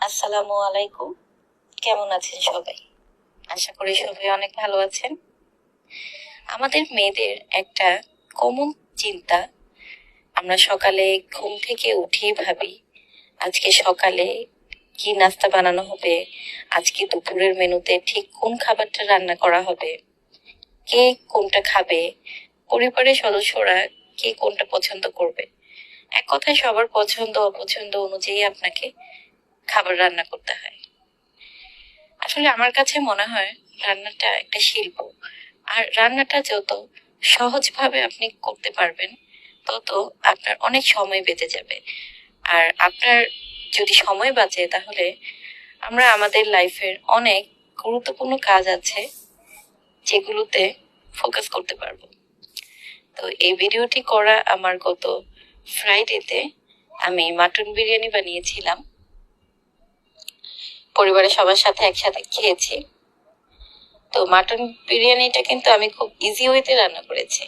আসসালামু আলাইকুম। কেমন আছেন সবাই? আশা করি সবাই অনেক ভালো আছেন। আমাদের মেয়েদের একটা কমন চিন্তা, আমরা সকালে ঘুম থেকে উঠেই ভাবি আজকে সকালে কি নাস্তা বানানো হবে, আজকে দুপুরের মেনুতে ঠিক কোন খাবারটা রান্না করা হবে, কে কোনটা খাবে, পরিবারের সদস্যরা কে কোনটা পছন্দ করবে। এক কথায় সবার পছন্দ অপছন্দ অনুযায়ী আপনাকে খাবার রান্না করতে হয়। আসলে আমার কাছে মনে হয় রান্নাটা একটা শিল্প। আর রান্নাটা যত সহজভাবে আপনি করতে পারবেন তত আপনার অনেক সময় বেঁচে যাবে। আর আপনার যদি সময় বাঁচে তাহলে আমরা আমাদের লাইফের অনেক গুরুত্বপূর্ণ কাজ আছে যেগুলোতে ফোকাস করতে পারবো। তো এই ভিডিওটি করা আমার গত ফ্রাইডেতে আমি মাটন বিরিয়ানি বানিয়েছিলাম, পরিবারের সবার সাথে একসাথে খেয়েছি। তো মাটন বিরিয়ানিটা কিন্তু আমি খুব ইজি ওয়েতে রান্না করেছি।